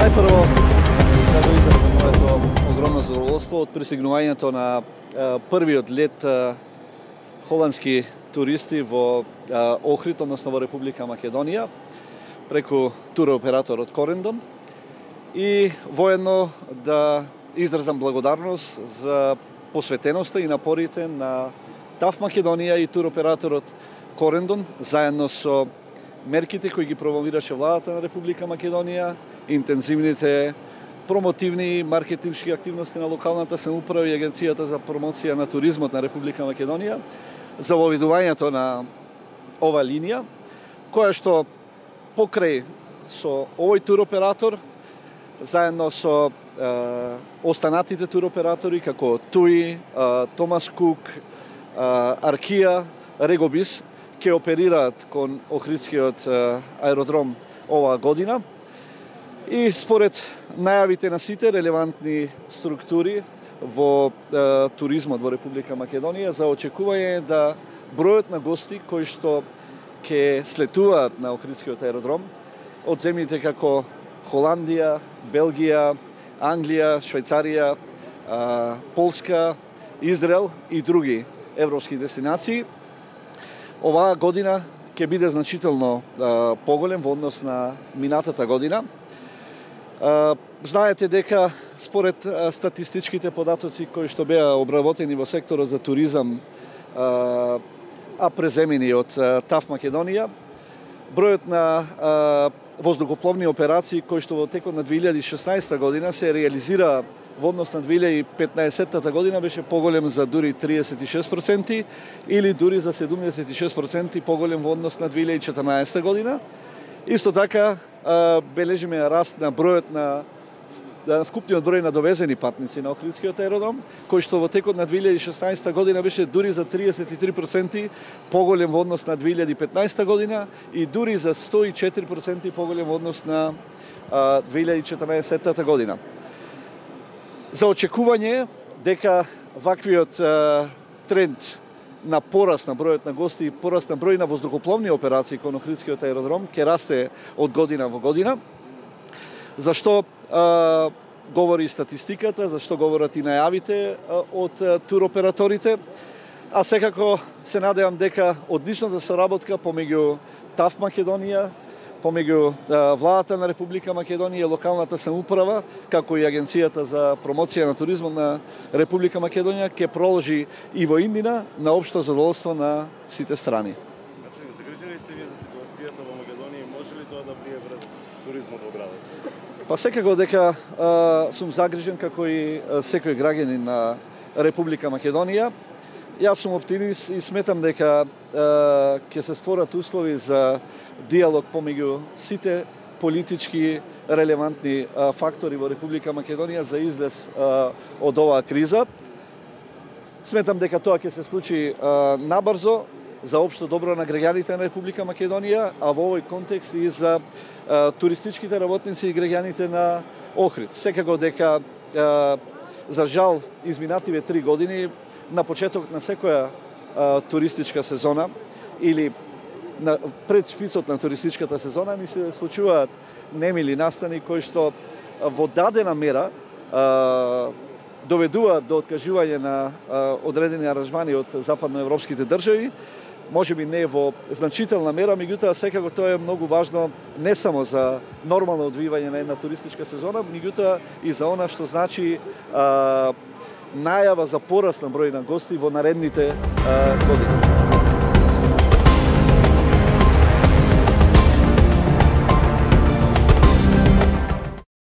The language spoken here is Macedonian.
Најпрво, да го изразам моето огромно задоволство од присигнувањето на првиот лет холандски туристи во Охрид, односно во Република Македонија, преку туроператорот Корендон, и воедно да изразам благодарност за посветеноста и напорите на ТАФ Македонија и туроператорот Корендон, заедно со мерките кои ги промовираше владата на Република Македонија, интензивните промотивни маркетиншки активности на локалната самоуправа и Агенцијата за промоција на туризмот на Република Македонија за воведувањето на ова линија, која што покрај со овој туроператор, заедно со останатите туроператори како ТУИ, Томас Кук, Аркија, Регобис, ќе оперираат кон Охридскиот аеродром оваа година. И според најавите на сите релевантни структури во туризмот во Република Македонија, за очекување да бројот на гости кои што ќе слетуваат на Охридскиот аеродром од земјите како Холандија, Белгија, Англија, Швајцарија, Полска, Израел и други европски дестинации, оваа година ќе биде значително поголем во однос на минатата година. Знаете дека според статистичките податоци кои што беа обработени во секторот за туризам, преземени од ТАФ Македонија, бројот на воздухопловни операции кои што во текот на 2016 година се реализира во однос на 2015 година беше поголем за дури 36% или дури за 76% поголем во однос на 2014 година. Исто така бележиме раст на бројот на вкупниот број на довезени патници на Охридскиот аеродром, кој што во текот на 2016 година беше дури за 33% поголем во однос на 2015 година и дури за 104% поголем во однос на 2014 година. За очекување дека ваквиот тренд на пораст на бројот на гости и пораст на број на воздухопловни операции кон Охридскиот аеродром ќе расте од година во година. Зашто говори статистиката, зашто говорат и најавите од туроператорите, а секако се надевам дека одличната соработка помеѓу ТАФ Македонија, помеѓу владата на Република Македонија и локалната самоуправа, како и Агенцијата за промоција на туризмот на Република Македонија ќе проложи и во иднина на општо задоволство на сите страни. Значи, загрижени сте вие за ситуацијата во Македонија, може ли тоа да влие врз туризмот во градот? Па секако дека сум загрижен како и секој граѓанин на Република Македонија. Јас сум оптимист и сметам дека ќе се створат услови за диалог помеѓу сите политички релевантни фактори во Република Македонија за излез од оваа криза. Сметам дека тоа ќе се случи набрзо за општо добро на граѓаните на Република Македонија, а во овој контекст и за туристичките работници и граѓаните на Охрид. Секако дека за жал изминативе 3 години на почеток на секоја туристичка сезона или пред шпицот на туристичката сезона ни се случуваат немили настани кои што во дадена мера доведуваат до откажување на одредени аранжмани од западноевропските држави, можеби не во значителна мера, меѓутоа секако тоа е многу важно не само за нормално одвивање на една туристичка сезона, меѓутоа и за она што значи најава за пораст на број на гости во наредните години.